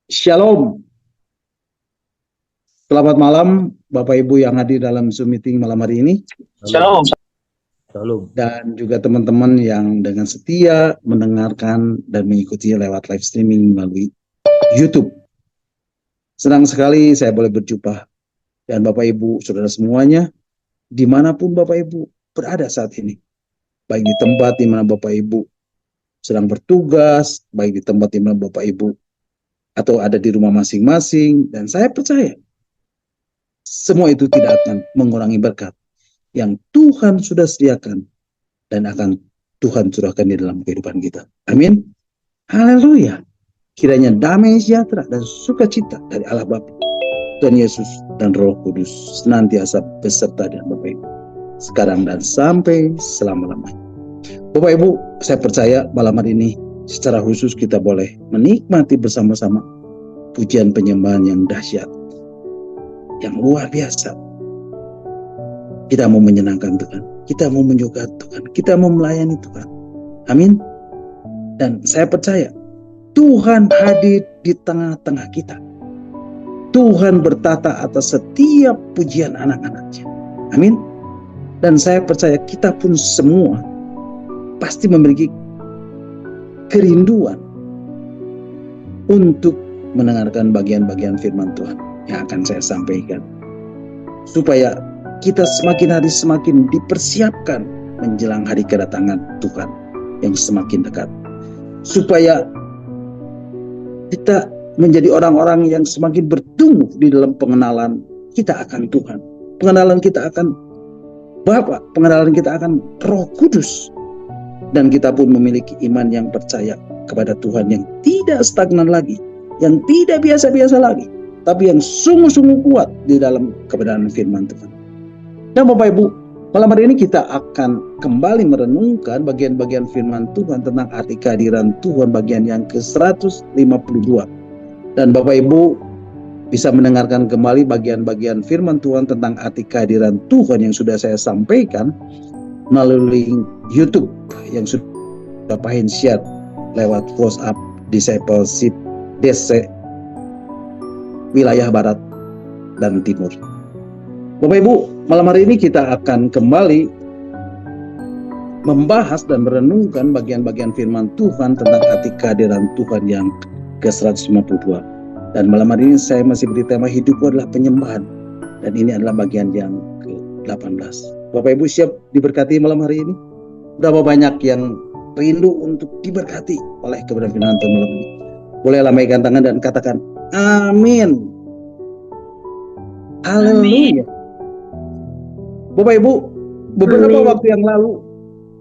Shalom. Selamat malam Bapak Ibu yang hadir dalam Zoom meeting malam hari ini. Shalom. Shalom. Dan juga teman-teman yang dengan setia mendengarkan dan mengikuti lewat live streaming melalui YouTube. Senang sekali saya boleh berjumpa dan Bapak Ibu, saudara semuanya, dimanapun Bapak Ibu berada saat ini. Baik di tempat di mana Bapak Ibu sedang bertugas, baik di tempat di mana Bapak Ibu atau ada di rumah masing-masing. Dan saya percaya semua itu tidak akan mengurangi berkat yang Tuhan sudah sediakan dan akan Tuhan curahkan di dalam kehidupan kita. Amin. Haleluya. Kiranya damai sejahtera dan sukacita dari Allah Bapa, Tuhan Yesus dan Roh Kudus senantiasa beserta dengan Bapak Ibu sekarang dan sampai selama-lamanya. Bapak Ibu, saya percaya malam hari ini secara khusus kita boleh menikmati bersama-sama pujian penyembahan yang dahsyat, yang luar biasa. Kita mau menyenangkan Tuhan, kita mau menyukai Tuhan, kita mau melayani Tuhan. Amin. Dan saya percaya Tuhan hadir di tengah-tengah kita. Tuhan bertata atas setiap pujian anak-anaknya. Amin. Dan saya percaya kita pun semua pasti memiliki kerinduan untuk mendengarkan bagian-bagian firman Tuhan yang akan saya sampaikan, supaya kita semakin hari semakin dipersiapkan menjelang hari kedatangan Tuhan yang semakin dekat, supaya kita menjadi orang-orang yang semakin bertumbuh di dalam pengenalan kita akan Tuhan, pengenalan kita akan Bapa, pengenalan kita akan Roh Kudus, dan kita pun memiliki iman yang percaya kepada Tuhan yang tidak stagnan lagi, yang tidak biasa-biasa lagi, tapi yang sungguh-sungguh kuat di dalam kebenaran firman Tuhan. Dan Bapak Ibu, malam hari ini kita akan kembali merenungkan bagian-bagian firman Tuhan tentang arti kehadiran Tuhan bagian yang ke-152. Dan Bapak Ibu bisa mendengarkan kembali bagian-bagian firman Tuhan tentang arti kehadiran Tuhan yang sudah saya sampaikan melalui YouTube yang sudah Pak share lewat WhatsApp Discipleship DC wilayah Barat dan Timur. Bapak Ibu, malam hari ini kita akan kembali membahas dan merenungkan bagian-bagian firman Tuhan tentang arti kehadiran Tuhan yang ke-152. Dan malam hari ini saya masih beri tema hidupku adalah penyembahan. Dan ini adalah bagian yang ke-18. Bapak Ibu siap diberkati malam hari ini? Berapa banyak yang rindu untuk diberkati oleh kebenaran firman Tuhan malam ini? Boleh lambaikan tangan dan katakan amin. Haleluya. Bapak Ibu, beberapa waktu yang lalu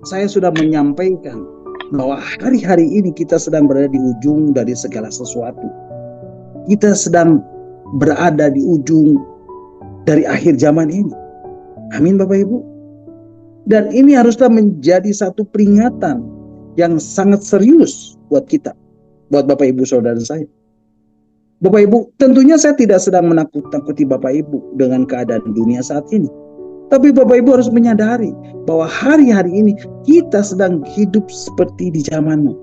saya sudah menyampaikan bahwa hari-hari ini kita sedang berada di ujung dari segala sesuatu. Kita sedang berada di ujung dari akhir zaman ini. Amin Bapak Ibu. Dan ini haruslah menjadi satu peringatan yang sangat serius buat kita, buat Bapak Ibu saudara saya. Bapak Ibu, tentunya saya tidak sedang menakut-nakuti Bapak Ibu dengan keadaan dunia saat ini. Tapi Bapak Ibu harus menyadari bahwa hari-hari ini kita sedang hidup seperti di zamanmu.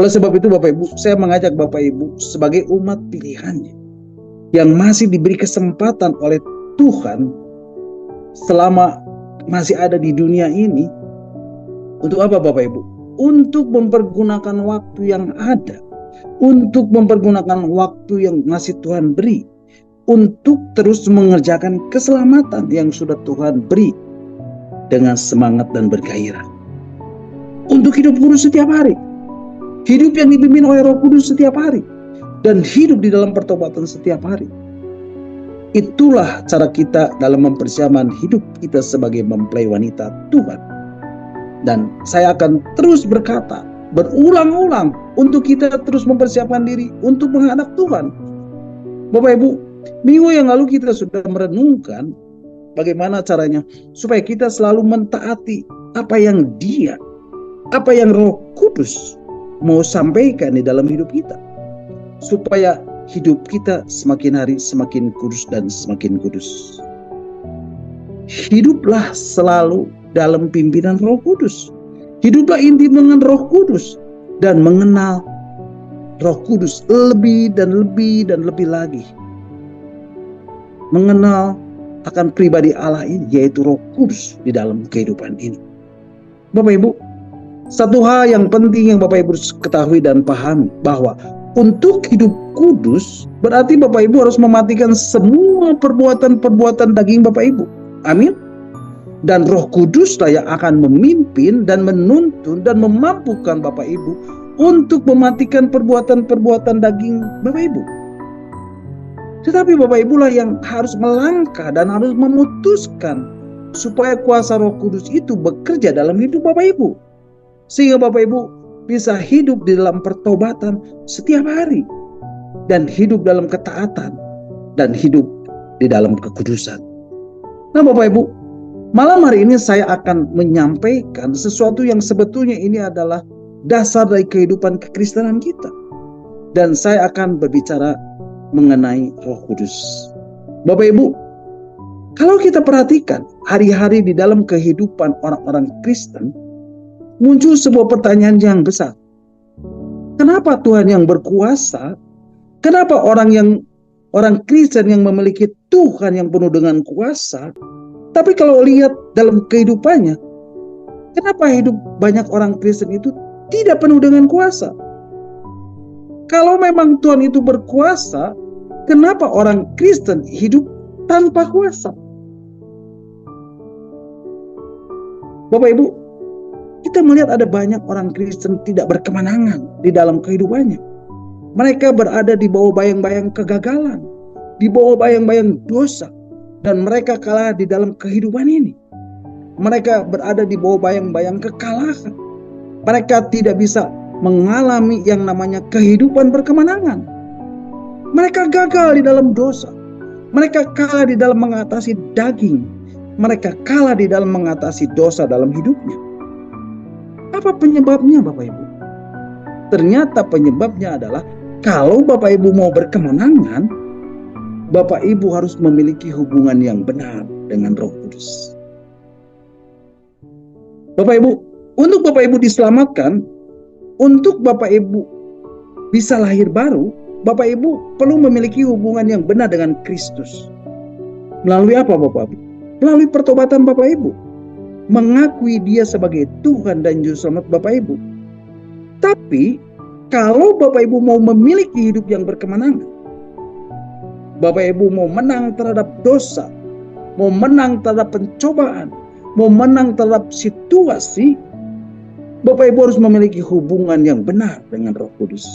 Oleh sebab itu Bapak Ibu, saya mengajak Bapak Ibu sebagai umat pilihannya yang masih diberi kesempatan oleh Tuhan selama masih ada di dunia ini. Untuk apa Bapak Ibu? Untuk mempergunakan waktu yang ada, untuk mempergunakan waktu yang masih Tuhan beri, untuk terus mengerjakan keselamatan yang sudah Tuhan beri dengan semangat dan bergairah. Untuk hidup kudus setiap hari, hidup yang dipimpin oleh Roh Kudus setiap hari, dan hidup di dalam pertobatan setiap hari. Itulah cara kita dalam mempersiapkan hidup kita sebagai mempelai wanita Tuhan. Dan saya akan terus berkata berulang-ulang untuk kita terus mempersiapkan diri untuk menghadap Tuhan. Bapak Ibu, minggu yang lalu kita sudah merenungkan bagaimana caranya supaya kita selalu mentaati apa yang Roh Kudus mau sampaikan di dalam hidup kita, supaya hidup kita semakin hari semakin kudus dan semakin kudus. Hiduplah selalu dalam pimpinan Roh Kudus. Hiduplah intim dengan Roh Kudus dan mengenal Roh Kudus lebih dan lebih dan lebih lagi mengenal akan pribadi Allah ini, yaitu Roh Kudus di dalam kehidupan ini. Bapak Ibu, satu hal yang penting yang Bapak Ibu ketahui dan pahami, bahwa untuk hidup kudus berarti Bapak Ibu harus mematikan semua perbuatan-perbuatan daging Bapak Ibu. Amin. Dan Roh Kuduslah yang akan memimpin dan menuntun dan memampukan Bapak Ibu untuk mematikan perbuatan-perbuatan daging Bapak Ibu. Tetapi Bapak Ibu lah yang harus melangkah dan harus memutuskan supaya kuasa Roh Kudus itu bekerja dalam hidup Bapak Ibu. Sehingga Bapak Ibu bisa hidup di dalam pertobatan setiap hari. Dan hidup dalam ketaatan. Dan hidup di dalam kekudusan. Nah Bapak Ibu, malam hari ini saya akan menyampaikan sesuatu yang sebetulnya ini adalah dasar dari kehidupan kekristenan kita. Dan saya akan berbicara mengenai Roh Kudus. Bapak Ibu, kalau kita perhatikan hari-hari di dalam kehidupan orang-orang Kristen, muncul sebuah pertanyaan yang besar. Kenapa Tuhan yang berkuasa? Kenapa orang Kristen yang memiliki Tuhan yang penuh dengan kuasa? Tapi kalau lihat dalam kehidupannya, kenapa hidup banyak orang Kristen itu tidak penuh dengan kuasa? Kalau memang Tuhan itu berkuasa, kenapa orang Kristen hidup tanpa kuasa? Bapak Ibu, kita melihat ada banyak orang Kristen tidak berkemenangan di dalam kehidupannya. Mereka berada di bawah bayang-bayang kegagalan, di bawah bayang-bayang dosa, dan mereka kalah di dalam kehidupan ini. Mereka berada di bawah bayang-bayang kekalahan. Mereka tidak bisa mengalami yang namanya kehidupan berkemenangan. Mereka gagal di dalam dosa. Mereka kalah di dalam mengatasi daging. Mereka kalah di dalam mengatasi dosa dalam hidupnya. Apa penyebabnya Bapak Ibu? Ternyata penyebabnya adalah kalau Bapak Ibu mau berkemenangan, Bapak Ibu harus memiliki hubungan yang benar dengan Roh Kudus. Bapak Ibu, untuk Bapak Ibu diselamatkan, untuk Bapak Ibu bisa lahir baru, Bapak Ibu perlu memiliki hubungan yang benar dengan Kristus. Melalui apa Bapak Ibu? Melalui pertobatan Bapak Ibu. Mengakui Dia sebagai Tuhan dan Juru Selamat Bapak Ibu. Tapi kalau Bapak Ibu mau memiliki hidup yang berkemenangan, Bapak Ibu mau menang terhadap dosa, mau menang terhadap pencobaan, mau menang terhadap situasi, Bapak Ibu harus memiliki hubungan yang benar dengan Roh Kudus.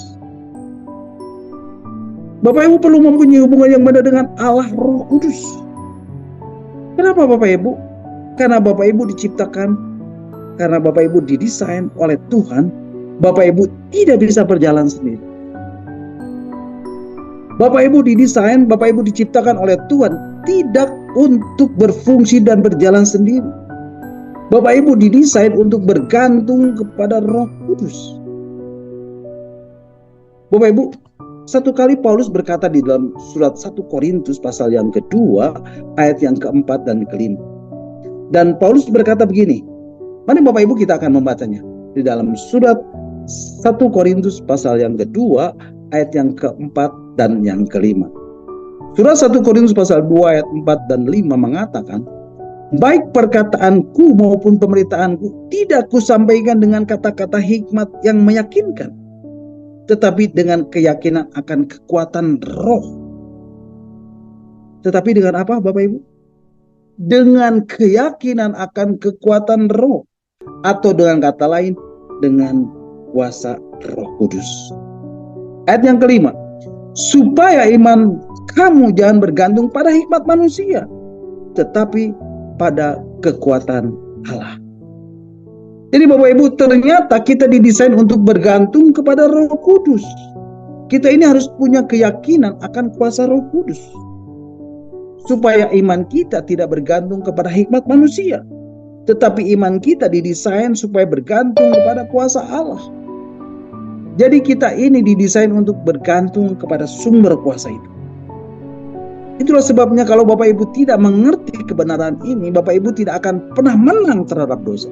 Bapak Ibu perlu mempunyai hubungan yang benar dengan Allah Roh Kudus. Kenapa Bapak Ibu? Karena Bapak Ibu diciptakan, karena Bapak Ibu didesain oleh Tuhan, Bapak Ibu tidak bisa berjalan sendiri. Bapak Ibu didesain, Bapak Ibu diciptakan oleh Tuhan tidak untuk berfungsi dan berjalan sendiri. Bapak Ibu didesain untuk bergantung kepada Roh Kudus. Bapak Ibu, satu kali Paulus berkata di dalam surat 1 Korintus pasal yang kedua, ayat yang keempat dan kelima. Dan Paulus berkata begini, mari Bapak Ibu kita akan membacanya. Di dalam surat 1 Korintus pasal yang kedua, ayat yang keempat dan yang kelima. Surat 1 Korintus pasal 2 ayat 4 dan 5 mengatakan, baik perkataanku maupun pemberitaanku tidak kusampaikan dengan kata-kata hikmat yang meyakinkan, tetapi dengan keyakinan akan kekuatan roh. Tetapi dengan apa Bapak Ibu? Dengan keyakinan akan kekuatan roh. Atau dengan kata lain, dengan kuasa Roh Kudus. Ayat yang kelima, supaya iman kamu jangan bergantung pada hikmat manusia, tetapi pada kekuatan Allah. Jadi Bapak Ibu, ternyata kita didesain untuk bergantung kepada Roh Kudus. Kita ini harus punya keyakinan akan kuasa Roh Kudus, supaya iman kita tidak bergantung kepada hikmat manusia, tetapi iman kita didesain supaya bergantung kepada kuasa Allah. Jadi kita ini didesain untuk bergantung kepada sumber kuasa itu. Itulah sebabnya kalau Bapak Ibu tidak mengerti kebenaran ini, Bapak Ibu tidak akan pernah menang terhadap dosa.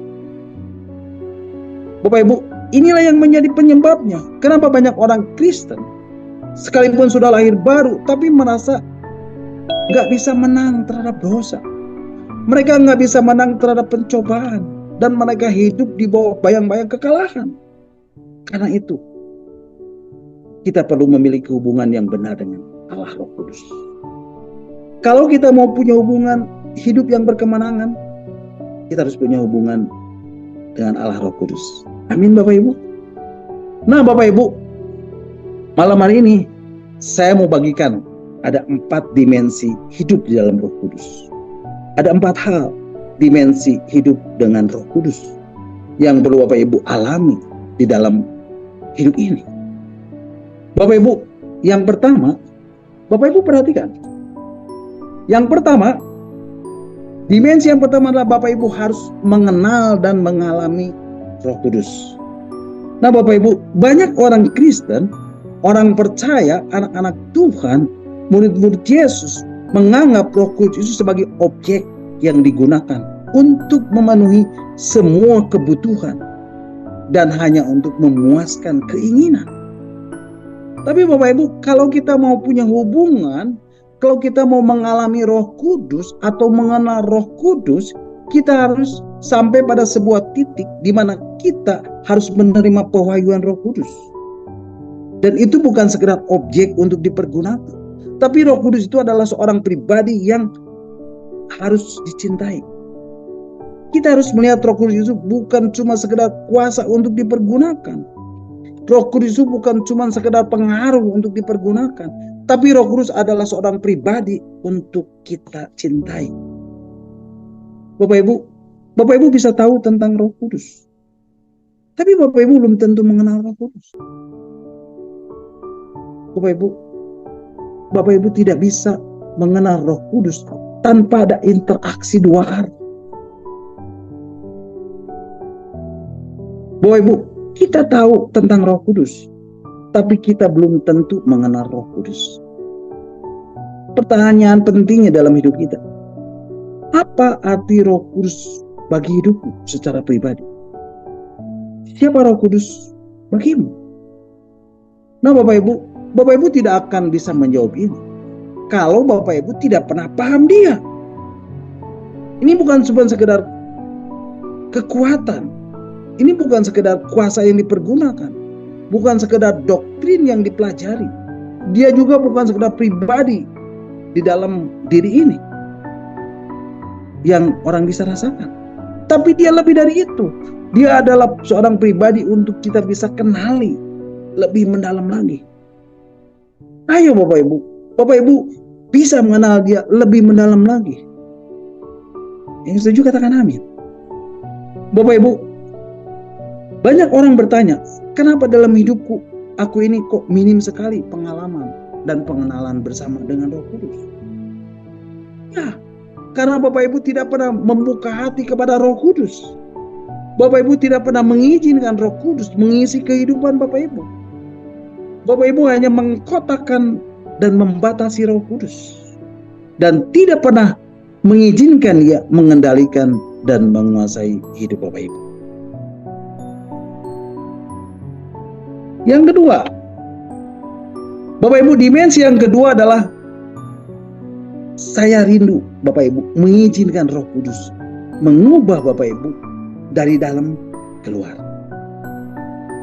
Bapak Ibu, Inilah yang menjadi penyebabnya. Kenapa banyak orang Kristen sekalipun sudah lahir baru, tapi merasa nggak bisa menang terhadap dosa. Mereka nggak bisa menang terhadap pencobaan. Dan mereka hidup di bawah bayang-bayang kekalahan. Karena itu, kita perlu memiliki hubungan yang benar dengan Allah Roh Kudus. Kalau kita mau punya hubungan hidup yang berkemenangan, kita harus punya hubungan dengan Allah Roh Kudus. Amin Bapak Ibu. Nah Bapak Ibu, malam hari ini saya mau bagikan ada 4 dimensi hidup di dalam Roh Kudus. Ada 4 hal dimensi hidup dengan Roh Kudus yang perlu Bapak Ibu alami di dalam hidup ini. Bapak Ibu, yang pertama, Bapak Ibu perhatikan. Yang pertama, dimensi yang pertama adalah Bapak Ibu harus mengenal dan mengalami Roh Kudus. Nah Bapak Ibu, banyak orang Kristen, orang percaya, anak-anak Tuhan, murid-murid Yesus menganggap Roh Kudus itu sebagai objek yang digunakan untuk memenuhi semua kebutuhan dan hanya untuk memuaskan keinginan. Tapi Bapak Ibu, kalau kita mau punya hubungan, kalau kita mau mengalami Roh Kudus atau mengenal Roh Kudus, kita harus sampai pada sebuah titik di mana kita harus menerima pewahyuan Roh Kudus. Dan itu bukan sekedar objek untuk dipergunakan, tapi Roh Kudus itu adalah seorang pribadi yang harus dicintai. Kita harus melihat Roh Kudus itu bukan cuma sekedar kuasa untuk dipergunakan. Roh Kudus itu bukan cuma sekedar pengaruh untuk dipergunakan, tapi Roh Kudus adalah seorang pribadi untuk kita cintai. Bapak Ibu bisa tahu tentang Roh Kudus, tapi Bapak Ibu belum tentu mengenal Roh Kudus. Bapak Ibu tidak bisa mengenal Roh Kudus tanpa ada interaksi 2 arah. Bapak Ibu, kita tahu tentang Roh Kudus, tapi kita belum tentu mengenal Roh Kudus. Pertanyaan pentingnya dalam hidup kita, apa arti Roh Kudus bagi hidupmu secara pribadi? Siapa Roh Kudus bagimu? Nah Bapak Ibu tidak akan bisa menjawab ini kalau Bapak Ibu tidak pernah paham dia. Ini bukan cuma sekedar kekuatan. Ini bukan sekedar kuasa yang dipergunakan. Bukan sekedar doktrin yang dipelajari. Dia juga bukan sekedar pribadi di dalam diri ini yang orang bisa rasakan. Tapi dia lebih dari itu. Dia adalah seorang pribadi untuk kita bisa kenali lebih mendalam lagi. Ayo Bapak Ibu bisa mengenal dia lebih mendalam lagi. Yang setuju katakan amin. Bapak Ibu, banyak orang bertanya, kenapa dalam hidupku aku ini kok minim sekali pengalaman dan pengenalan bersama dengan Roh Kudus? Ya, karena Bapak Ibu tidak pernah membuka hati kepada Roh Kudus. Bapak Ibu tidak pernah mengizinkan Roh Kudus mengisi kehidupan Bapak Ibu. Bapak Ibu hanya mengkotakkan dan membatasi Roh Kudus, dan tidak pernah mengizinkan dia mengendalikan dan menguasai hidup Bapak Ibu. Yang kedua, Bapak Ibu, dimensi yang kedua adalah saya rindu Bapak Ibu mengizinkan Roh Kudus mengubah Bapak Ibu dari dalam keluar.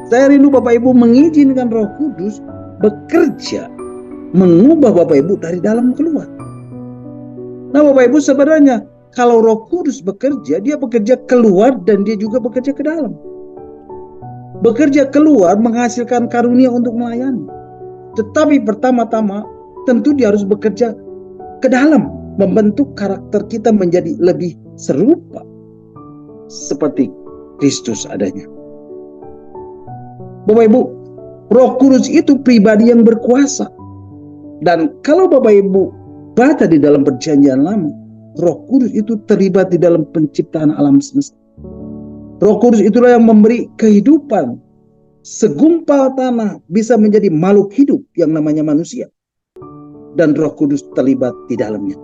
Saya rindu Bapak Ibu mengizinkan Roh Kudus bekerja mengubah Bapak Ibu dari dalam keluar. Nah Bapak Ibu, sebenarnya kalau Roh Kudus bekerja, dia bekerja keluar dan dia juga bekerja ke dalam. Bekerja keluar menghasilkan karunia untuk melayani. Tetapi pertama-tama tentu dia harus bekerja ke dalam, membentuk karakter kita menjadi lebih serupa seperti Kristus adanya. Bapak Ibu, Roh Kudus itu pribadi yang berkuasa. Dan kalau Bapak Ibu baca di dalam Perjanjian Lama, Roh Kudus itu terlibat di dalam penciptaan alam semesta. Roh Kudus itulah yang memberi kehidupan. Segumpal tanah bisa menjadi makhluk hidup yang namanya manusia. Dan Roh Kudus terlibat di dalamnya.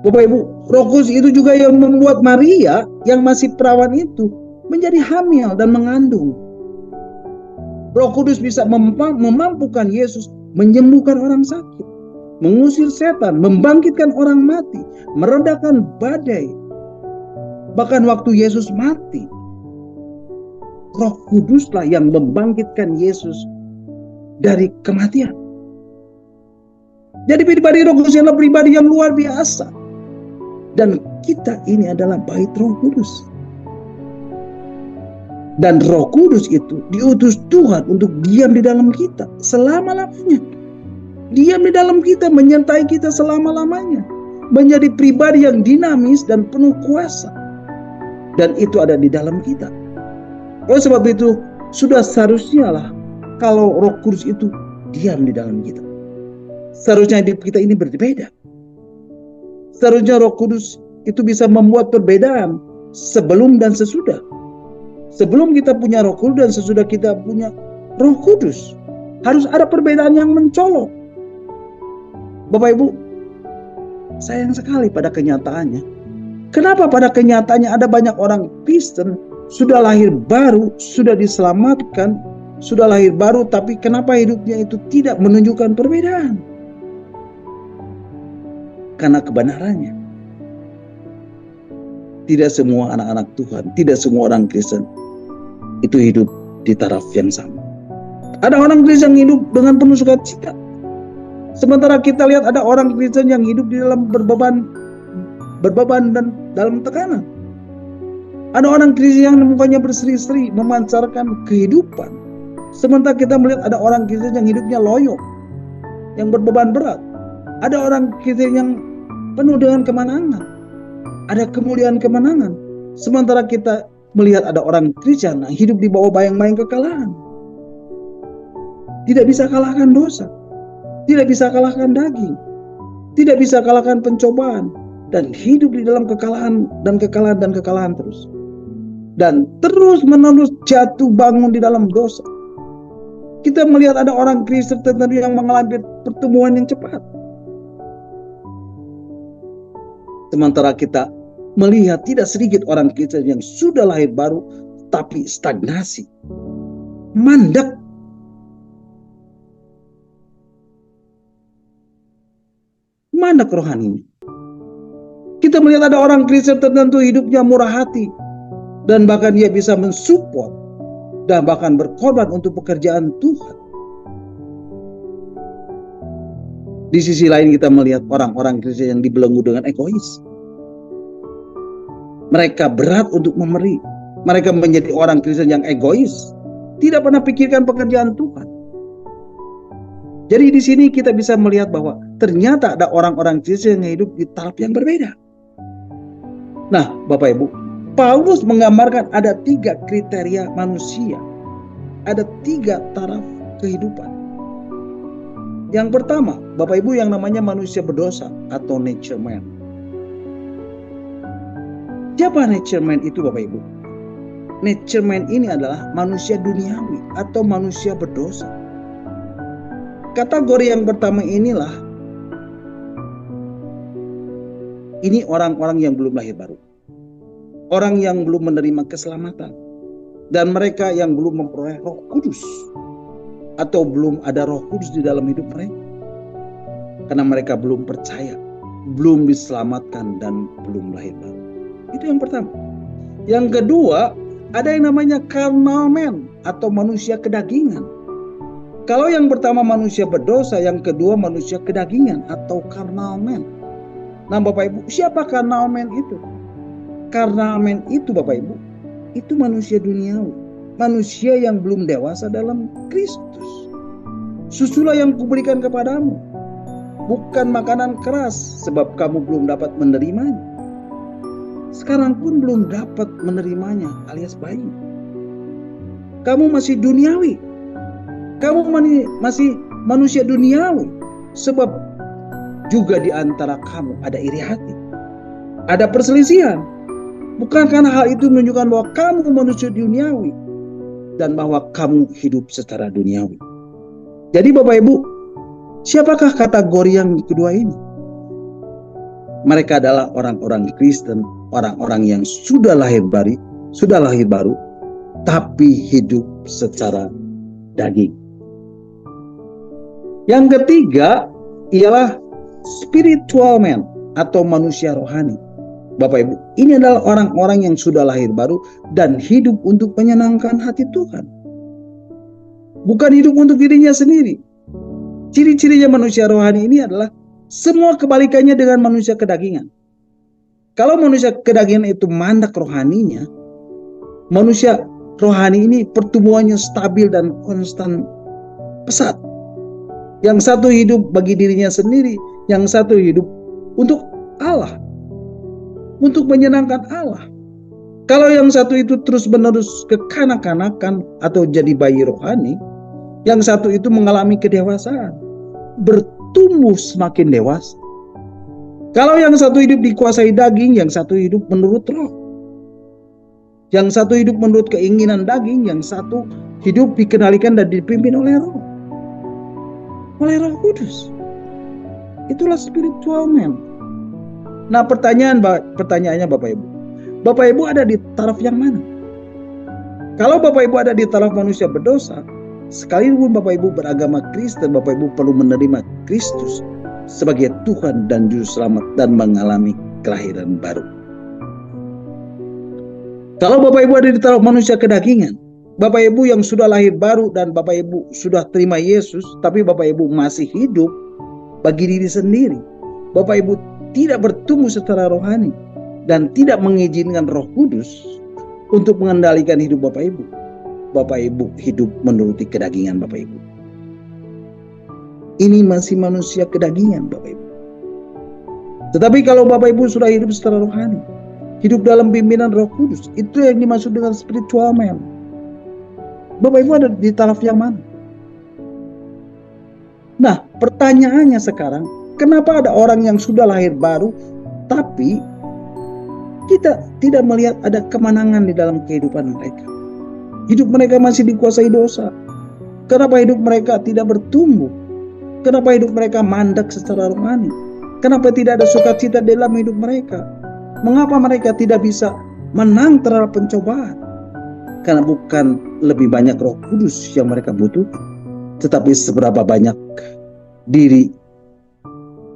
Bapak Ibu, Roh Kudus itu juga yang membuat Maria yang masih perawan itu menjadi hamil dan mengandung. Roh Kudus bisa memampukan Yesus menyembuhkan orang sakit, mengusir setan, membangkitkan orang mati, meredakan badai. Bahkan waktu Yesus mati, Roh Kuduslah yang membangkitkan Yesus dari kematian. Jadi pribadi Roh Kudus adalah pribadi yang luar biasa. Dan kita ini adalah bait Roh Kudus. Dan Roh Kudus itu diutus Tuhan untuk diam di dalam kita selama-lamanya. Diam di dalam kita, menyertai kita selama-lamanya. Menjadi pribadi yang dinamis dan penuh kuasa. Dan itu ada di dalam kita. Oleh sebab itu, sudah seharusnya lah kalau Roh Kudus itu diam di dalam kita. Seharusnya hidup kita ini berbeda. Seharusnya Roh Kudus itu bisa membuat perbedaan sebelum dan sesudah. Sebelum kita punya Roh Kudus dan sesudah kita punya Roh Kudus, harus ada perbedaan yang mencolok. Bapak Ibu, sayang sekali pada kenyataannya. Kenapa pada kenyataannya ada banyak orang Kristen sudah lahir baru, sudah diselamatkan, sudah lahir baru, tapi kenapa hidupnya itu tidak menunjukkan perbedaan? Karena kebenarannya, tidak semua anak-anak Tuhan, tidak semua orang Kristen itu hidup di taraf yang sama. Ada orang Kristen yang hidup dengan penuh sukacita, sementara kita lihat ada orang Kristen yang hidup di dalam berbeban dan dalam tekanan. Ada orang Kristen yang mukanya berseri-seri memancarkan kehidupan, sementara kita melihat ada orang Kristen yang hidupnya loyo, yang berbeban berat. Ada orang Kristen yang penuh dengan kemenangan, ada kemuliaan kemenangan, sementara kita melihat ada orang Kristen yang hidup di bawah bayang-bayang kekalahan. Tidak bisa kalahkan dosa, tidak bisa kalahkan daging, tidak bisa kalahkan pencobaan, dan hidup di dalam kekalahan dan kekalahan terus. Dan terus menerus jatuh bangun di dalam dosa. Kita melihat ada orang Kristen tertentu yang mengalami pertumbuhan yang cepat, sementara kita melihat tidak sedikit orang Kristen yang sudah lahir baru tapi stagnasi, mandek. Mandek rohani. Kita melihat ada orang Kristen tertentu hidupnya murah hati, dan bahkan dia bisa mensupport dan bahkan berkorban untuk pekerjaan Tuhan. Di sisi lain kita melihat orang-orang Kristen yang dibelenggu dengan egois. Mereka berat untuk memberi. Mereka menjadi orang Kristen yang egois, tidak pernah pikirkan pekerjaan Tuhan. Jadi di sini kita bisa melihat bahwa ternyata ada orang-orang Kristen yang hidup di taraf yang berbeda. Nah, Bapak Ibu, Paulus menggambarkan ada 3 kriteria manusia. Ada 3 taraf kehidupan. Yang pertama, Bapak Ibu, yang namanya manusia berdosa atau nature man. Siapa nature man itu, Bapak Ibu? Nature man ini adalah manusia duniawi atau manusia berdosa. Kategori yang pertama inilah, ini orang-orang yang belum lahir baru, orang yang belum menerima keselamatan, dan mereka yang belum memperoleh Roh Kudus, atau belum ada Roh Kudus di dalam hidup mereka, karena mereka belum percaya, belum diselamatkan, dan belum lahir baru. Itu yang pertama. Yang kedua, ada yang namanya carnal man atau manusia kedagingan. Kalau yang pertama manusia berdosa, yang kedua manusia kedagingan atau carnal man. Nah, Bapak Ibu, siapa carnal man itu? Carnal man itu, Bapak Ibu, itu manusia duniawi, manusia yang belum dewasa dalam Kristus. Susulah yang kuberikan kepadamu, bukan makanan keras, sebab kamu belum dapat menerimanya. Sekarang pun belum dapat menerimanya alias bayi. Kamu masih duniawi. Kamu masih manusia duniawi. Sebab juga di antara kamu ada iri hati, ada perselisihan. Bukan karena hal itu menunjukkan bahwa kamu manusia duniawi dan bahwa kamu hidup secara duniawi. Jadi Bapak Ibu, siapakah kategori yang kedua ini? Mereka adalah orang-orang Kristen, orang-orang yang sudah lahir baru, sudah lahir baru, tapi hidup secara daging. Yang ketiga ialah spiritual man atau manusia rohani. Bapak Ibu, ini adalah orang-orang yang sudah lahir baru dan hidup untuk menyenangkan hati Tuhan. Bukan hidup untuk dirinya sendiri. Ciri-cirinya manusia rohani ini adalah semua kebalikannya dengan manusia kedagingan. Kalau manusia kedagingan itu mandak rohaninya, manusia rohani ini pertumbuhannya stabil dan konstan pesat. Yang satu hidup bagi dirinya sendiri, yang satu hidup untuk Allah, untuk menyenangkan Allah. Kalau yang satu itu terus-menerus kekanak-kanakan atau jadi bayi rohani, yang satu itu mengalami kedewasaan, bertumbuh semakin dewasa. Kalau yang satu hidup dikuasai daging, yang satu hidup menurut roh. Yang satu hidup menurut keinginan daging, yang satu hidup dikendalikan dan dipimpin oleh roh. Oleh Roh Kudus. Itulah spiritual man. Nah, pertanyaannya Bapak Ibu. Bapak Ibu ada di taraf yang mana? Kalau Bapak Ibu ada di taraf manusia berdosa, sekalipun Bapak Ibu beragama Kristen, Bapak Ibu perlu menerima Kristus sebagai Tuhan dan Juru Selamat dan mengalami kelahiran baru. Kalau Bapak Ibu ada di taraf manusia kedagingan, Bapak Ibu yang sudah lahir baru dan Bapak Ibu sudah terima Yesus, tapi Bapak Ibu masih hidup bagi diri sendiri. Bapak Ibu tidak bertumbuh secara rohani dan tidak mengizinkan Roh Kudus untuk mengendalikan hidup Bapak Ibu. Bapak Ibu hidup menuruti kedagingan Bapak Ibu. Ini masih manusia kedagingan Bapak Ibu. Tetapi kalau Bapak Ibu sudah hidup secara rohani, hidup dalam pimpinan Roh Kudus, itu yang dimaksud dengan spiritual man. Bapak Ibu ada di taraf yang mana? Nah, pertanyaannya sekarang, kenapa ada orang yang sudah lahir baru, tapi kita tidak melihat ada kemenangan di dalam kehidupan mereka? Hidup mereka masih dikuasai dosa. Kenapa hidup mereka tidak bertumbuh? Kenapa hidup mereka mandek secara rohani? Kenapa tidak ada sukacita dalam hidup mereka? Mengapa mereka tidak bisa menang terhadap pencobaan? Karena bukan lebih banyak Roh Kudus yang mereka butuhkan, tetapi seberapa banyak diri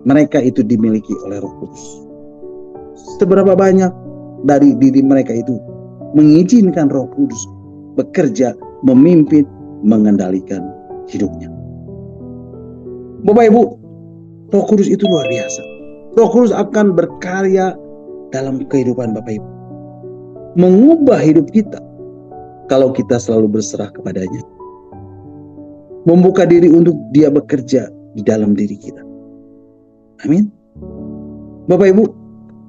mereka itu dimiliki oleh Roh Kudus. Seberapa banyak dari diri mereka itu mengizinkan Roh Kudus bekerja, memimpin, mengendalikan hidupnya. Bapak Ibu, Roh Kudus itu luar biasa. Roh Kudus akan berkarya dalam kehidupan Bapak Ibu, mengubah hidup kita kalau kita selalu berserah kepadanya, membuka diri untuk Dia bekerja di dalam diri kita. Amin. Bapak Ibu,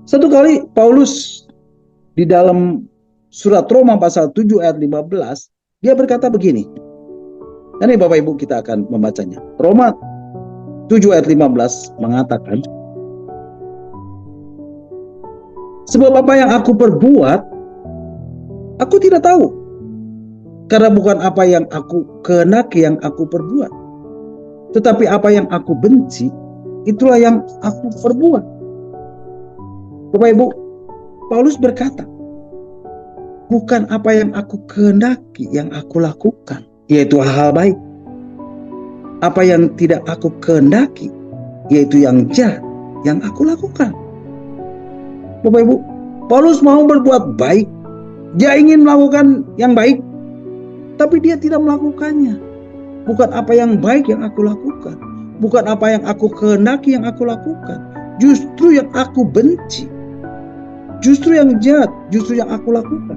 satu kali Paulus di dalam surat Roma pasal 7 ayat 15, dia berkata begini. Ini Bapak Ibu kita akan membacanya. Roma 7 ayat 15 mengatakan, sebab apa yang aku perbuat, aku tidak tahu. Karena bukan apa yang aku kehendaki yang aku perbuat, tetapi apa yang aku benci, itulah yang aku perbuat. Bapak Ibu, Paulus berkata, bukan apa yang aku kehendaki yang aku lakukan, yaitu hal-hal baik. Apa yang tidak aku kehendaki, yaitu yang jahat yang aku lakukan. Bapak Ibu, Paulus mau berbuat baik. Dia ingin melakukan yang baik, tapi dia tidak melakukannya. Bukan apa yang baik yang aku lakukan, bukan apa yang aku kehendaki yang aku lakukan, justru yang aku benci, justru yang jahat, justru yang aku lakukan.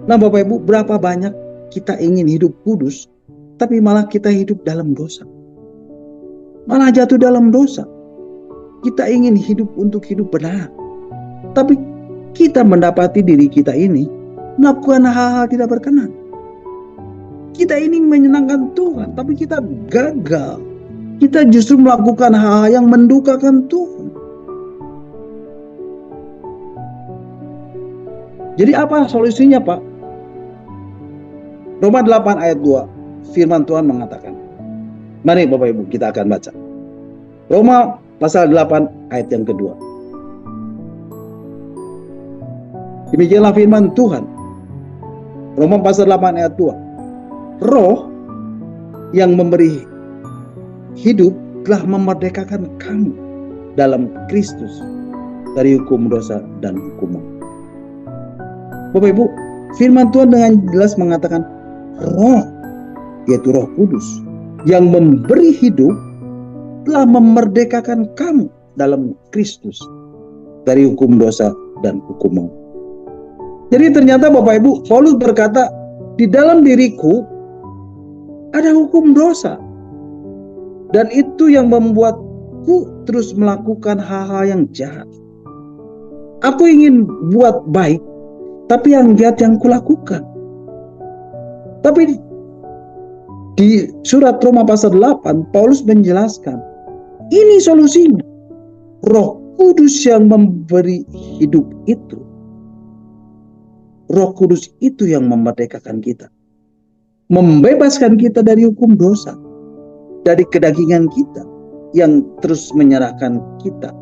Nah Bapak Ibu, berapa banyak kita ingin hidup kudus, tapi malah kita hidup dalam dosa, malah jatuh dalam dosa. Kita ingin hidup untuk hidup benar, tapi kita mendapati diri kita ini melakukan hal-hal tidak berkenan. Kita ingin menyenangkan Tuhan, tapi kita gagal. Kita justru melakukan hal-hal yang mendukakan Tuhan. Jadi apa solusinya, Pak? Roma 8 ayat 2, firman Tuhan mengatakan. Mari Bapak Ibu kita akan baca. Roma pasal 8 ayat yang kedua. Demikianlah firman Tuhan. Roma pasal 8 ayat 2. Roh yang memberi hidup telah memerdekakan kamu dalam Kristus dari hukum dosa dan hukum maut. Bapak Ibu, firman Tuhan dengan jelas mengatakan Roh, yaitu Roh Kudus, yang memberi hidup telah memerdekakan kamu dalam Kristus dari hukum dosa dan hukum maut. Jadi ternyata Bapak Ibu, Paulus berkata, di dalam diriku ada hukum dosa. Dan itu yang membuatku terus melakukan hal-hal yang jahat. Aku ingin buat baik, tapi yang jahat yang kulakukan. Tapi di surat Roma pasal 8, Paulus menjelaskan, ini solusinya. Roh Kudus yang memberi hidup itu. Roh Kudus itu yang memerdekakan kita. Membebaskan kita dari hukum dosa. Dari kedagingan kita yang terus menyerahkan kita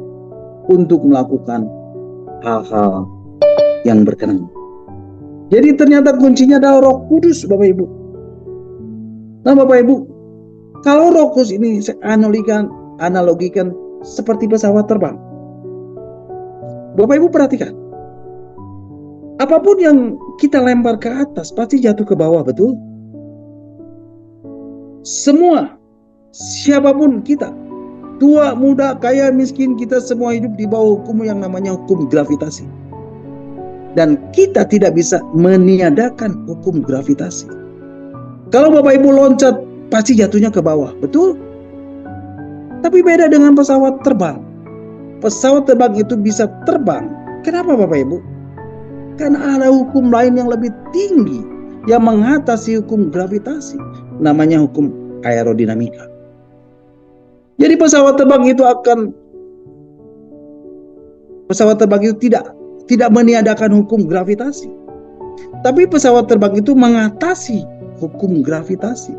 untuk melakukan hal-hal yang berkenan. Jadi ternyata kuncinya adalah Roh Kudus, Bapak Ibu. Nah Bapak Ibu, kalau Roh Kudus ini saya analogikan seperti pesawat terbang. Bapak Ibu perhatikan, apapun yang kita lempar ke atas pasti jatuh ke bawah, betul? Semua, siapapun kita, tua, muda, kaya, miskin, kita semua hidup di bawah hukum yang namanya hukum gravitasi. Dan kita tidak bisa meniadakan hukum gravitasi. Kalau Bapak Ibu loncat, pasti jatuhnya ke bawah, betul? Tapi beda dengan pesawat terbang. Pesawat terbang itu bisa terbang. Kenapa Bapak Ibu? Karena ada hukum lain yang lebih tinggi yang mengatasi hukum gravitasi. Namanya hukum aerodinamika. Jadi pesawat terbang itu tidak meniadakan hukum gravitasi. Tapi pesawat terbang itu mengatasi hukum gravitasi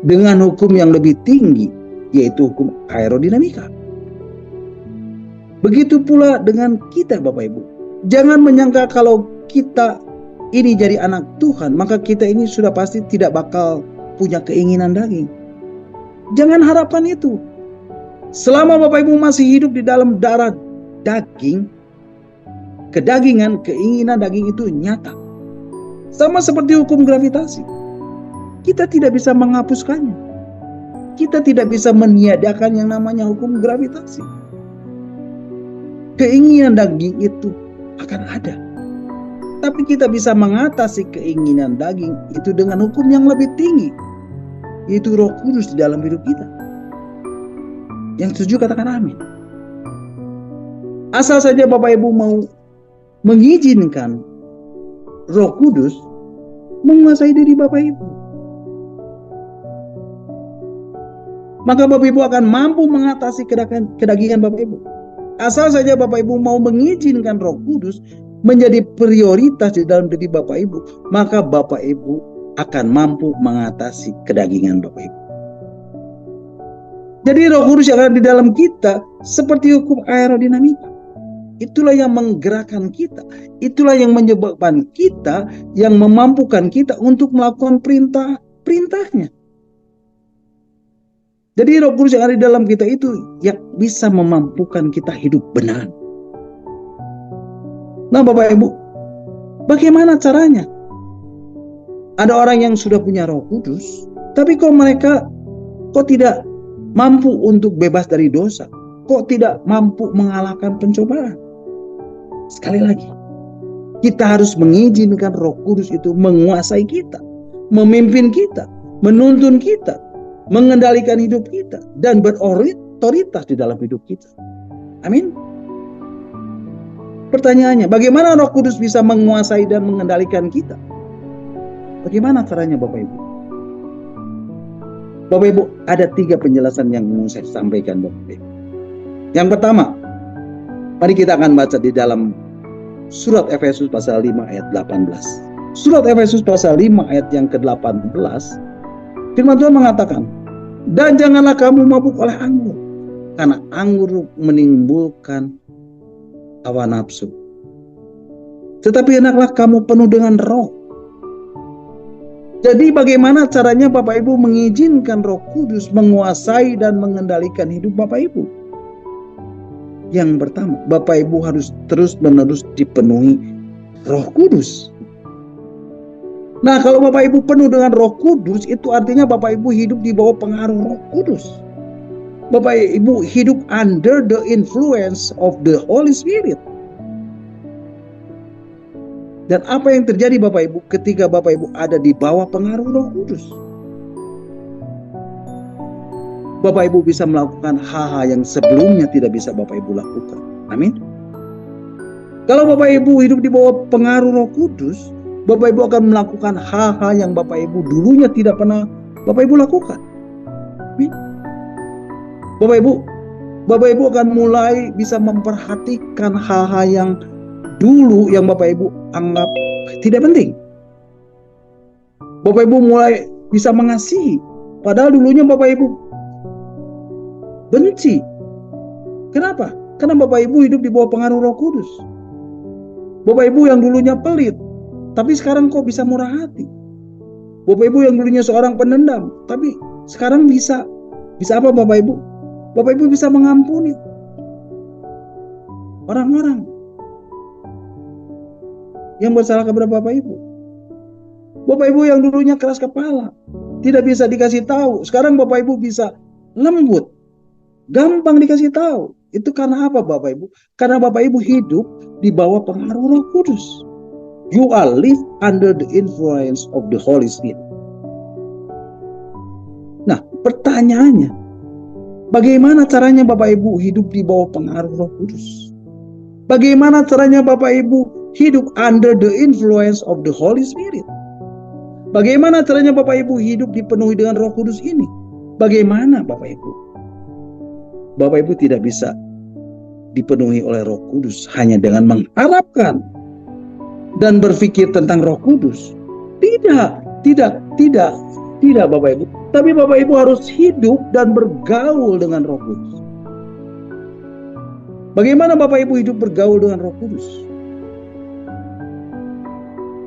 dengan hukum yang lebih tinggi, yaitu hukum aerodinamika. Begitu pula dengan kita Bapak Ibu. Jangan menyangka kalau kita ini jadi anak Tuhan, maka kita ini sudah pasti tidak bakal punya keinginan daging. Jangan harapkan itu. Selama Bapak Ibu masih hidup di dalam darah daging, kedagingan, keinginan daging itu nyata. Sama seperti hukum gravitasi. Kita tidak bisa menghapuskannya. Kita tidak bisa meniadakan yang namanya hukum gravitasi. Keinginan daging itu akan ada. Tapi kita bisa mengatasi keinginan daging itu dengan hukum yang lebih tinggi, yaitu Roh Kudus di dalam hidup kita. Yang setuju katakan amin. Asal saja Bapak Ibu mau mengizinkan Roh Kudus menguasai diri Bapak Ibu, maka Bapak Ibu akan mampu mengatasi kedagingan Bapak Ibu. Asal saja Bapak Ibu mau mengizinkan Roh Kudus menjadi prioritas di dalam diri Bapak Ibu, maka Bapak Ibu akan mampu mengatasi kedagingan Bapak Ibu. Jadi Roh Kudus yang ada di dalam kita seperti hukum aerodinamika. Itulah yang menggerakkan kita. Itulah yang menyebabkan kita, yang memampukan kita untuk melakukan perintahnya. Jadi Roh Kudus yang ada di dalam kita itu yang bisa memampukan kita hidup benar. Nah Bapak Ibu, bagaimana caranya? Ada orang yang sudah punya Roh Kudus, tapi kok mereka tidak mampu untuk bebas dari dosa? Kok tidak mampu mengalahkan pencobaan? Sekali lagi, kita harus mengizinkan Roh Kudus itu menguasai kita, memimpin kita, menuntun kita, mengendalikan hidup kita, dan berotoritas di dalam hidup kita. Amin. Pertanyaannya, bagaimana Roh Kudus bisa menguasai dan mengendalikan kita? Bagaimana caranya Bapak Ibu? Bapak Ibu, ada 3 penjelasan yang mau saya sampaikan Bapak Ibu. Yang pertama, mari kita akan baca di dalam surat Efesus pasal 5 ayat 18. Surat Efesus pasal 5 ayat yang ke-18, firman Tuhan mengatakan, dan janganlah kamu mabuk oleh anggur, karena anggur menimbulkan hawa nafsu. tetapi hendaklah kamu penuh dengan roh. Jadi bagaimana caranya Bapak Ibu mengizinkan Roh Kudus menguasai dan mengendalikan hidup Bapak Ibu? Yang pertama, Bapak Ibu harus terus-menerus dipenuhi Roh Kudus. Nah, kalau Bapak Ibu penuh dengan Roh Kudus, itu artinya Bapak Ibu hidup di bawah pengaruh Roh Kudus. Bapak Ibu hidup under the influence of the Holy Spirit. Dan apa yang terjadi Bapak Ibu ketika Bapak Ibu ada di bawah pengaruh Roh Kudus? Bapak Ibu bisa melakukan hal-hal yang sebelumnya tidak bisa Bapak Ibu lakukan. Amin. Kalau Bapak Ibu hidup di bawah pengaruh Roh Kudus, Bapak Ibu akan melakukan hal-hal yang Bapak Ibu dulunya tidak pernah Bapak Ibu lakukan. Amin. Bapak Ibu akan mulai bisa memperhatikan hal-hal yang dulu yang Bapak Ibu anggap tidak penting. Bapak Ibu mulai bisa mengasihi, padahal dulunya Bapak Ibu benci. Kenapa? Karena Bapak Ibu hidup di bawah pengaruh Roh Kudus. Bapak Ibu yang dulunya pelit, tapi sekarang kok bisa murah hati. Bapak Ibu yang dulunya seorang penendam, tapi sekarang bisa apa Bapak Ibu? Bapak Ibu bisa mengampuni orang-orang yang bersalah kepada Bapak Ibu. Bapak Ibu yang dulunya keras kepala, tidak bisa dikasih tahu, sekarang Bapak Ibu bisa lembut, gampang dikasih tahu. Itu karena apa Bapak Ibu? Karena Bapak Ibu hidup di bawah pengaruh Roh Kudus. You are live under the influence of the Holy Spirit. Nah, pertanyaannya, bagaimana caranya Bapak Ibu hidup di bawah pengaruh Roh Kudus? Bagaimana caranya Bapak Ibu hidup under the influence of the Holy Spirit? Bagaimana caranya Bapak Ibu hidup dipenuhi dengan Roh Kudus ini? Bagaimana Bapak Ibu? Bapak Ibu tidak bisa dipenuhi oleh Roh Kudus hanya dengan mengharapkan dan berpikir tentang Roh Kudus. Tidak Bapak Ibu. Tapi Bapak Ibu harus hidup dan bergaul dengan Roh Kudus. Bagaimana Bapak Ibu hidup bergaul dengan Roh Kudus?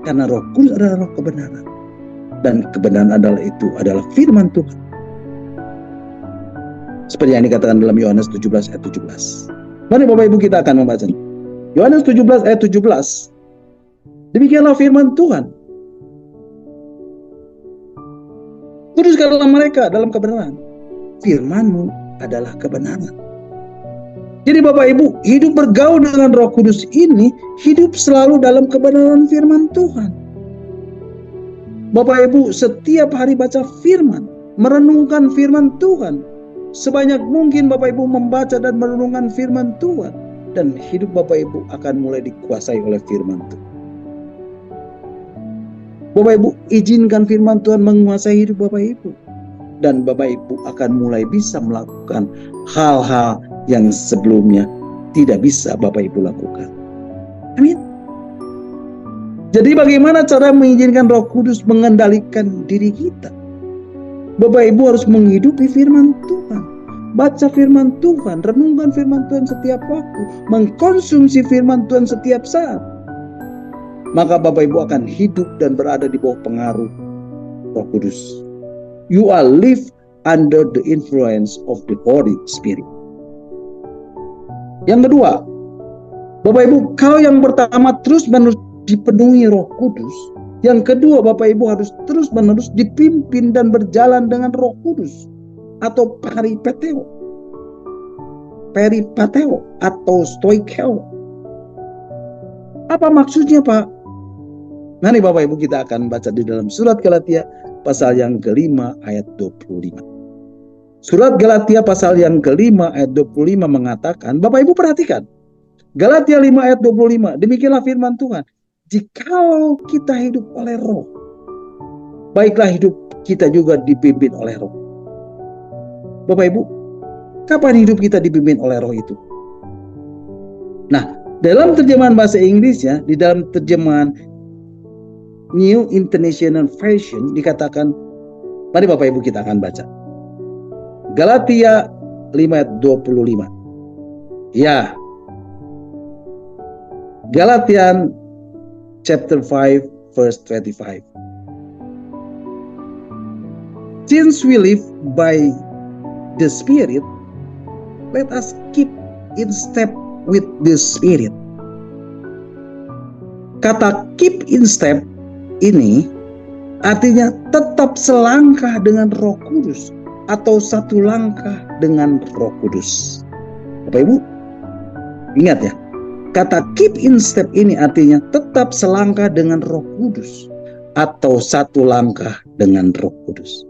Karena Roh Kudus adalah Roh kebenaran. Dan kebenaran adalah firman Tuhan. Seperti yang dikatakan dalam Yohanes 17 ayat 17. Mari Bapak Ibu kita akan membaca. Yohanes 17 ayat 17. Demikianlah firman Tuhan. Kuduskanlah mereka dalam kebenaran. Firman-Mu adalah kebenaran. Jadi Bapak Ibu hidup bergaul dengan Roh Kudus ini, hidup selalu dalam kebenaran firman Tuhan. Bapak Ibu setiap hari baca firman, merenungkan firman Tuhan. Sebanyak mungkin Bapak Ibu membaca dan merenungkan firman Tuhan, dan hidup Bapak Ibu akan mulai dikuasai oleh firman Tuhan. Bapak Ibu izinkan firman Tuhan menguasai hidup Bapak Ibu, dan Bapak Ibu akan mulai bisa melakukan hal-hal yang sebelumnya tidak bisa Bapak Ibu lakukan. Amin. Jadi bagaimana cara mengizinkan Roh Kudus mengendalikan diri kita? Bapak Ibu harus menghidupi firman Tuhan, baca firman Tuhan, renungkan firman Tuhan setiap waktu, mengkonsumsi firman Tuhan setiap saat. Maka Bapak Ibu akan hidup dan berada di bawah pengaruh Roh Kudus. You are live under the influence of the Holy Spirit. Yang kedua, Bapak Ibu, kalau yang pertama terus-menerus dipenuhi Roh Kudus, yang kedua Bapak Ibu harus terus-menerus dipimpin dan berjalan dengan Roh Kudus atau peripateo atau stoikeo. Apa maksudnya Pak? Nanti Bapak Ibu kita akan baca di dalam surat Galatia pasal yang kelima ayat 25. Surat Galatia pasal yang kelima ayat 25 mengatakan, Bapak Ibu perhatikan, Galatia 5 ayat 25, demikianlah firman Tuhan, jikalau kita hidup oleh Roh, baiklah hidup kita juga dipimpin oleh Roh. Bapak Ibu, kapan hidup kita dipimpin oleh Roh itu? Nah, dalam terjemahan bahasa Inggris ya, di dalam terjemahan New International Version dikatakan, mari Bapak Ibu kita akan baca. Galatia 5 ayat 25. Ya. Galatia chapter 5 verse 25. Since we live by the Spirit, let us keep in step with the Spirit. Kata keep in step ini artinya tetap selangkah dengan Roh Kudus atau satu langkah dengan Roh Kudus. Bapak Ibu, ingat ya, kata keep in step ini artinya tetap selangkah dengan Roh Kudus atau satu langkah dengan Roh Kudus.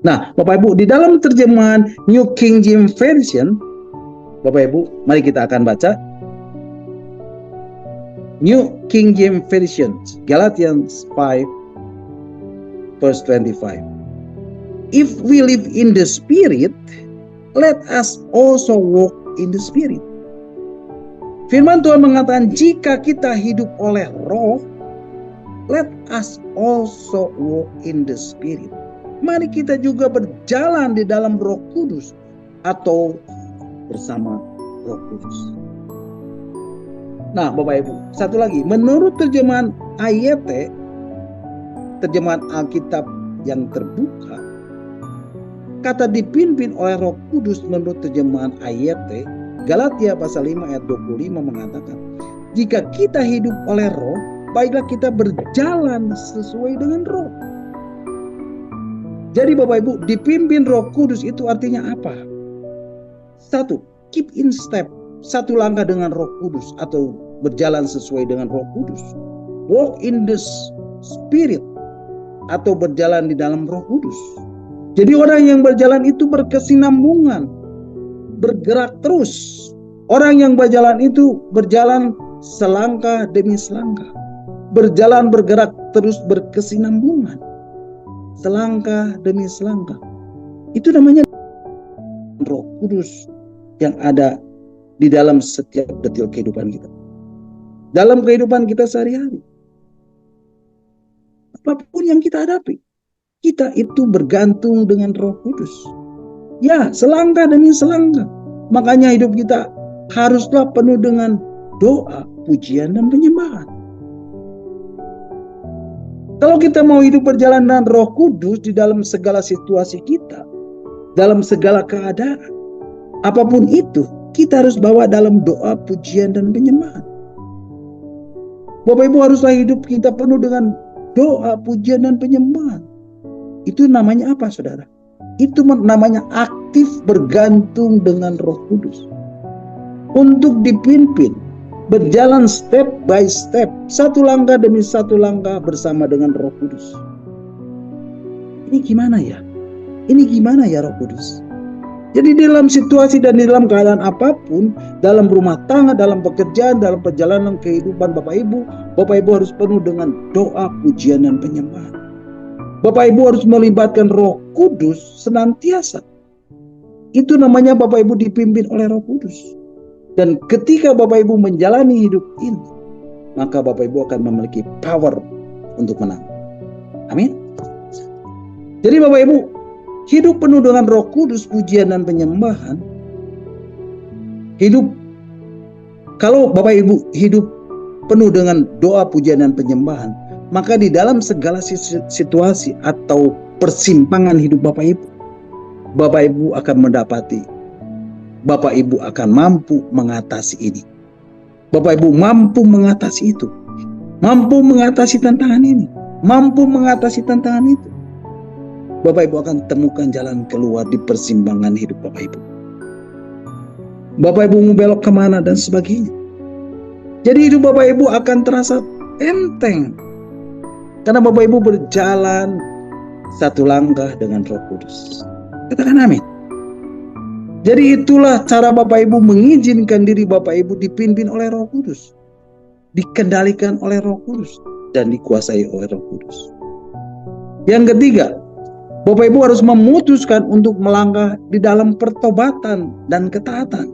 Nah, Bapak Ibu, di dalam terjemahan New King James Version, Bapak Ibu, mari kita akan baca New King James Version, Galatians 5 verse 25. If we live in the Spirit, let us also walk in the Spirit. Firman Tuhan mengatakan, jika kita hidup oleh Roh, let us also walk in the Spirit. Mari kita juga berjalan di dalam Roh Kudus atau bersama Roh Kudus. Nah, Bapak Ibu, satu lagi, menurut terjemahan AYT, terjemahan Alkitab yang terbuka, kata dipimpin oleh Roh Kudus menurut terjemahan AYT, Galatia pasal 5 ayat 25 mengatakan, jika kita hidup oleh Roh, baiklah kita berjalan sesuai dengan Roh. Jadi Bapak Ibu, dipimpin Roh Kudus itu artinya apa? Satu, keep in step, satu langkah dengan Roh Kudus atau berjalan sesuai dengan Roh Kudus. Walk in the Spirit atau berjalan di dalam Roh Kudus. Jadi orang yang berjalan itu berkesinambungan, bergerak terus. Orang yang berjalan itu berjalan selangkah demi selangkah, berjalan bergerak terus berkesinambungan, selangkah demi selangkah. Itu namanya Roh Kudus yang ada di dalam setiap detil kehidupan kita, dalam kehidupan kita sehari-hari. Apapun yang kita hadapi, kita itu bergantung dengan Roh Kudus. Ya, selangkah demi selangkah. Makanya hidup kita haruslah penuh dengan doa, pujian, dan penyembahan. Kalau kita mau hidup berjalan dengan Roh Kudus di dalam segala situasi kita, dalam segala keadaan, apapun itu, kita harus bawa dalam doa, pujian, dan penyembahan. Bapak Ibu, haruslah hidup kita penuh dengan doa, pujian, dan penyembahan. Itu namanya apa, saudara? Itu namanya aktif bergantung dengan Roh Kudus. Untuk dipimpin, berjalan step by step, satu langkah demi satu langkah bersama dengan Roh Kudus. Ini gimana ya? Ini gimana ya Roh Kudus? Jadi dalam situasi dan di dalam keadaan apapun, dalam rumah tangga, dalam pekerjaan, dalam perjalanan kehidupan Bapak Ibu harus penuh dengan doa, pujian, dan penyembahan. Bapak Ibu harus melibatkan Roh Kudus senantiasa. Itu namanya Bapak Ibu dipimpin oleh Roh Kudus. Dan ketika Bapak Ibu menjalani hidup ini, maka Bapak Ibu akan memiliki power untuk menang. Amin. Jadi Bapak Ibu, hidup penuh dengan Roh Kudus, pujian, dan penyembahan. Kalau Bapak Ibu hidup penuh dengan doa, pujian, dan penyembahan, maka di dalam segala situasi atau persimpangan hidup Bapak Ibu akan mendapati, Bapak Ibu akan mampu mengatasi ini. Bapak Ibu mampu mengatasi itu, mampu mengatasi tantangan ini, mampu mengatasi tantangan itu. Bapak Ibu akan temukan jalan keluar di persimpangan hidup Bapak Ibu. Bapak Ibu mau belok kemana dan sebagainya. Jadi hidup Bapak Ibu akan terasa enteng, karena Bapak Ibu berjalan satu langkah dengan Roh Kudus. Katakan amin. Jadi itulah cara Bapak Ibu mengizinkan diri Bapak Ibu dipimpin oleh Roh Kudus, dikendalikan oleh Roh Kudus, dan dikuasai oleh Roh Kudus. Yang ketiga, Bapak Ibu harus memutuskan untuk melangkah di dalam pertobatan dan ketaatan.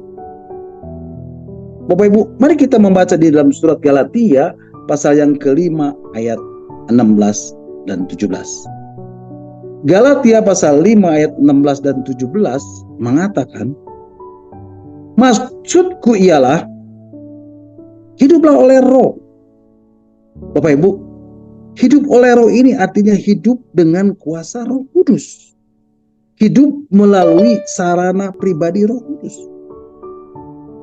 Bapak Ibu, mari kita membaca di dalam surat Galatia pasal yang kelima ayat 16 dan 17. Galatia pasal 5 ayat 16 dan 17 mengatakan, maksudku ialah, hiduplah oleh Roh, Bapak Ibu, hidup oleh roh ini artinya hidup dengan kuasa Roh Kudus. Hidup melalui sarana pribadi Roh Kudus.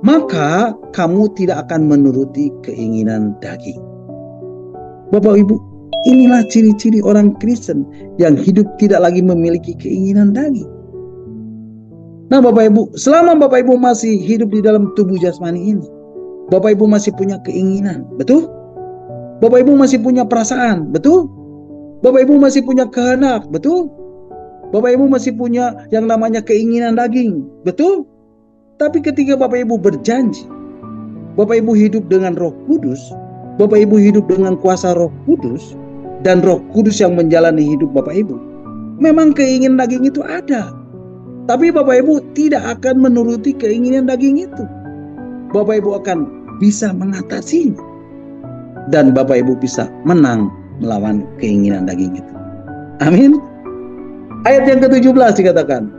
Maka kamu tidak akan menuruti keinginan daging. Bapak Ibu, inilah ciri-ciri orang Kristen yang hidup tidak lagi memiliki keinginan daging. Nah Bapak Ibu, selama Bapak Ibu masih hidup di dalam tubuh jasmani ini, Bapak Ibu masih punya keinginan, betul? Bapak Ibu masih punya perasaan, betul? Bapak Ibu masih punya kehendak, betul? Bapak Ibu masih punya yang namanya keinginan daging, betul? Tapi ketika Bapak Ibu berjanji, Bapak Ibu hidup dengan Roh Kudus, Bapak Ibu hidup dengan kuasa Roh Kudus, dan Roh Kudus yang menjalani hidup Bapak Ibu, memang keinginan daging itu ada. Tapi Bapak Ibu tidak akan menuruti keinginan daging itu. Bapak Ibu akan bisa mengatasinya. Dan Bapak Ibu bisa menang melawan keinginan daging itu. Amin. Ayat yang ke-17 dikatakan,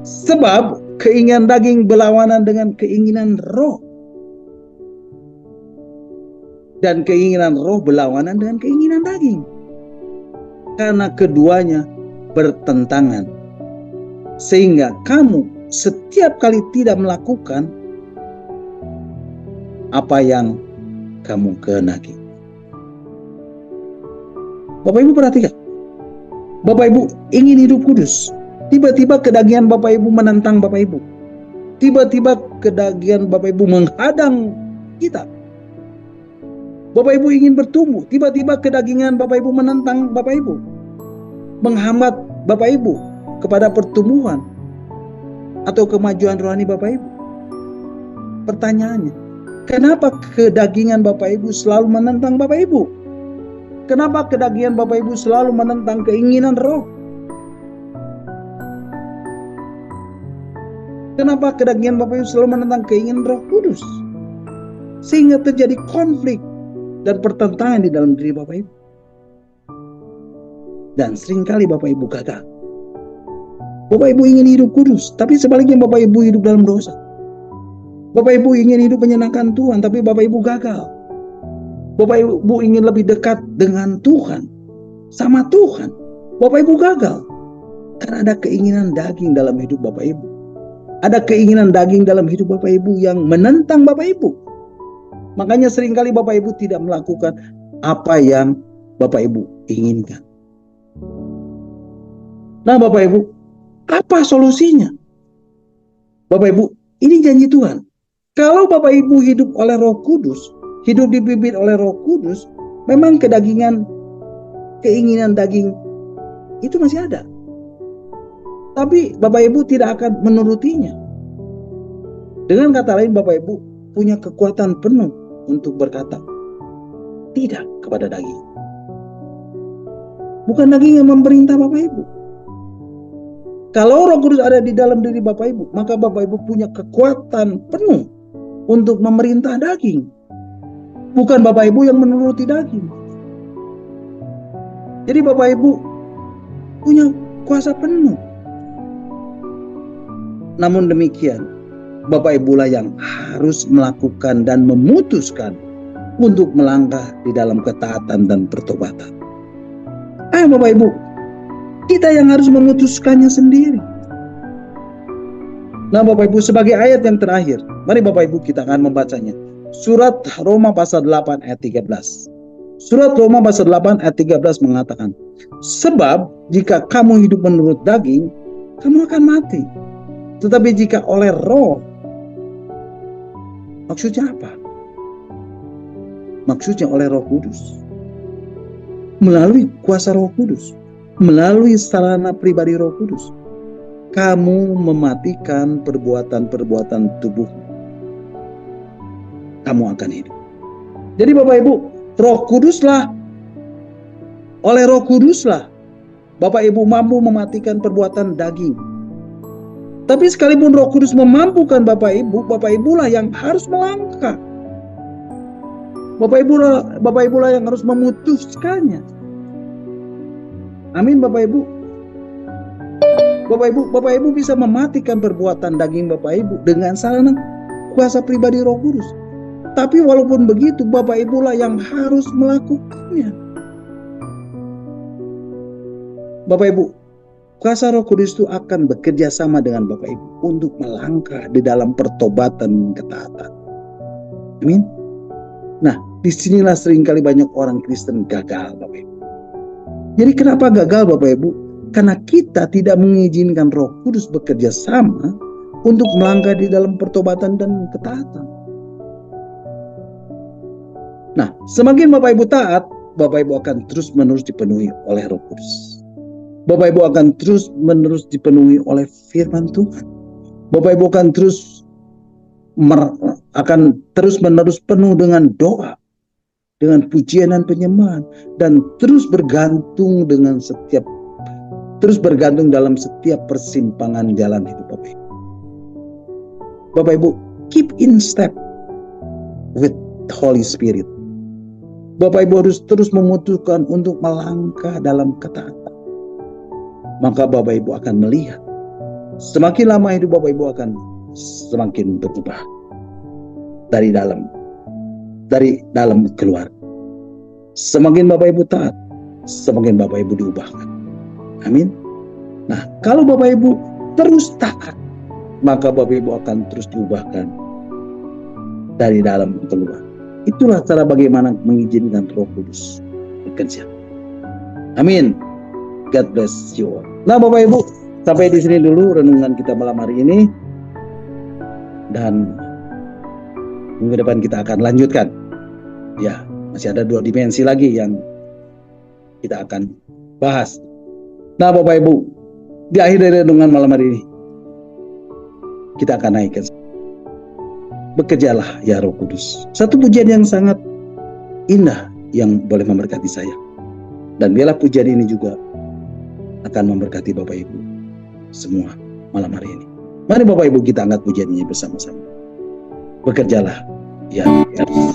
sebab keinginan daging berlawanan dengan keinginan roh, dan keinginan roh berlawanan dengan keinginan daging, karena keduanya bertentangan, sehingga kamu setiap kali tidak melakukan apa yang kamu kehendaki. Bapak Ibu perhatikan, Bapak Ibu ingin hidup kudus, tiba-tiba kedagingan Bapak Ibu menentang Bapak Ibu, tiba-tiba kedagingan Bapak Ibu menghadang kita. Bapak Ibu ingin bertumbuh, tiba-tiba kedagingan Bapak Ibu menentang Bapak Ibu, menghambat Bapak Ibu kepada pertumbuhan atau kemajuan rohani Bapak Ibu. Pertanyaannya, kenapa kedagingan Bapak Ibu selalu menentang Bapak Ibu? Kenapa kedagingan Bapak Ibu selalu menentang keinginan roh? Kenapa kedagingan Bapak Ibu selalu menentang keinginan Roh Kudus? Sehingga terjadi konflik dan pertentangan di dalam diri Bapak Ibu. Dan seringkali Bapak Ibu gagal. Bapak Ibu ingin hidup kudus, tapi sebaliknya Bapak Ibu hidup dalam dosa. Bapak Ibu ingin hidup menyenangkan Tuhan, tapi Bapak Ibu gagal. Bapak Ibu ingin lebih dekat dengan Tuhan, sama Tuhan, Bapak Ibu gagal. Karena ada keinginan daging dalam hidup Bapak Ibu. Ada keinginan daging dalam hidup Bapak Ibu yang menentang Bapak Ibu. Makanya seringkali Bapak Ibu tidak melakukan apa yang Bapak Ibu inginkan. Nah Bapak Ibu, apa solusinya? Bapak Ibu, ini janji Tuhan. Kalau Bapak Ibu hidup oleh Roh Kudus, hidup dipimpin oleh Roh Kudus, memang kedagingan, keinginan daging itu masih ada. Tapi Bapak Ibu tidak akan menurutinya. Dengan kata lain, Bapak Ibu punya kekuatan penuh untuk berkata tidak kepada daging. Bukan daging yang memerintah Bapak Ibu. Kalau Roh Kudus ada di dalam diri Bapak Ibu, maka Bapak Ibu punya kekuatan penuh untuk memerintah daging. Bukan Bapak Ibu yang menuruti daging. Jadi Bapak Ibu punya kuasa penuh. Namun demikian, Bapak Ibu lah yang harus melakukan dan memutuskan untuk melangkah di dalam ketaatan dan pertobatan. Ayo Bapak Ibu, kita yang harus memutuskannya sendiri. Nah Bapak Ibu, sebagai ayat yang terakhir, mari Bapak Ibu kita akan membacanya. Surat Roma pasal 8 ayat 13. Surat Roma pasal 8 ayat 13 mengatakan, sebab jika kamu hidup menurut daging, kamu akan mati. Tetapi jika oleh roh, maksudnya apa? Maksudnya oleh Roh Kudus. Melalui kuasa Roh Kudus, melalui sarana pribadi Roh Kudus, kamu mematikan perbuatan-perbuatan tubuhmu. Kamu akan hidup. Jadi Bapak Ibu, Roh Kuduslah, oleh Roh Kuduslah Bapak Ibu mampu mematikan perbuatan daging. Tapi sekalipun Roh Kudus memampukan Bapak Ibu lah yang harus melangkah. Bapak Ibu lah yang harus memutuskannya. Amin Bapak Ibu. Bapak Ibu bisa mematikan perbuatan daging Bapak Ibu dengan sarana kuasa pribadi Roh Kudus. Tapi walaupun begitu, Bapak Ibu lah yang harus melakukannya. Bapak Ibu, kuasa Roh Kudus itu akan bekerja sama dengan Bapak Ibu untuk melangkah di dalam pertobatan ketaatan. Amin. Nah, disinilah seringkali banyak orang Kristen gagal, Bapak Ibu. Jadi kenapa gagal, Bapak Ibu? Karena kita tidak mengizinkan Roh Kudus bekerja sama untuk melangkah di dalam pertobatan dan ketaatan. Nah, semakin Bapak Ibu taat, Bapak Ibu akan terus-menerus dipenuhi oleh Roh Kudus. Bapak Ibu akan terus-menerus dipenuhi oleh firman Tuhan. Bapak Ibu akan terus-menerus penuh dengan doa, dengan pujian dan penyembahan, dan terus bergantung dalam setiap persimpangan jalan hidup Bapak Ibu. Bapak Ibu, keep in step with the Holy Spirit. Bapak Ibu harus terus memutuskan untuk melangkah dalam ketaatan. Maka Bapak Ibu akan melihat, semakin lama hidup Bapak Ibu akan semakin berubah dari dalam keluar. Semakin Bapak Ibu taat, semakin Bapak Ibu diubahkan. Amin. Nah, kalau Bapak Ibu terus taat, maka Bapak Ibu akan terus diubahkan dari dalam keluar. Itulah cara bagaimana mengizinkan Roh Kudus bekerja. Amin. God bless you all. Nah, Bapak Ibu, sampai di sini dulu renungan kita malam hari ini. Dan minggu depan kita akan lanjutkan. Ya, masih ada 2 dimensi lagi yang kita akan bahas. Nah, Bapak Ibu, di akhir dari renungan malam hari ini, kita akan naikkan, bekerjalah ya Roh Kudus. Satu pujian yang sangat indah yang boleh memberkati saya. Dan biarlah pujian ini juga akan memberkati Bapak Ibu semua malam hari ini. Mari Bapak Ibu kita angkat pujian ini bersama-sama. Bekerjalah ya Roh.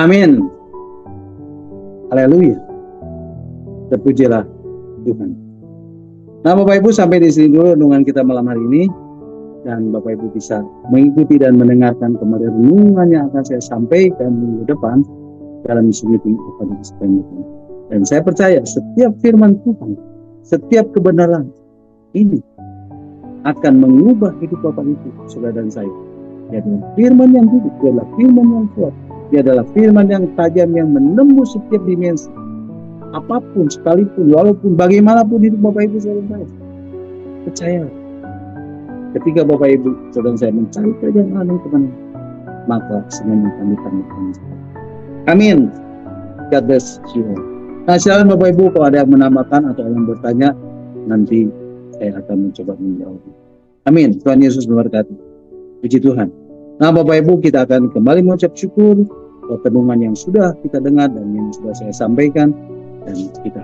Amin. Haleluya. Terpujilah Tuhan. Nah, Bapak Ibu, sampai di sini dulu renungan kita malam hari ini. Dan Bapak Ibu bisa mengikuti dan mendengarkan kembali renungan yang akan saya sampaikan minggu depan dalam meeting Evangelis Pembukaan. Dan saya percaya setiap firman Tuhan, setiap kebenaran ini akan mengubah hidup Bapak Ibu, saudara dan saya. Dia adalah firman yang hidup, dia adalah firman yang kuat, dia adalah firman yang tajam yang menembus setiap dimensi. Apapun, sekalipun, walaupun bagaimanapun hidup Bapak Ibu, saudara dan saya. Percaya. Ketika Bapak Ibu, saudara saya mencari kerjaan yang kebenaran, maka semuanya akan ditambahkan. Amin. God bless you. Nah, silakan Bapak Ibu kalau ada yang menambahkan atau yang bertanya, nanti saya akan mencoba menjawab. Amin. Tuhan Yesus memberkati. Puji Tuhan. Nah, Bapak Ibu, kita akan kembali mengucap syukur buat renungan yang sudah kita dengar dan yang sudah saya sampaikan, dan kita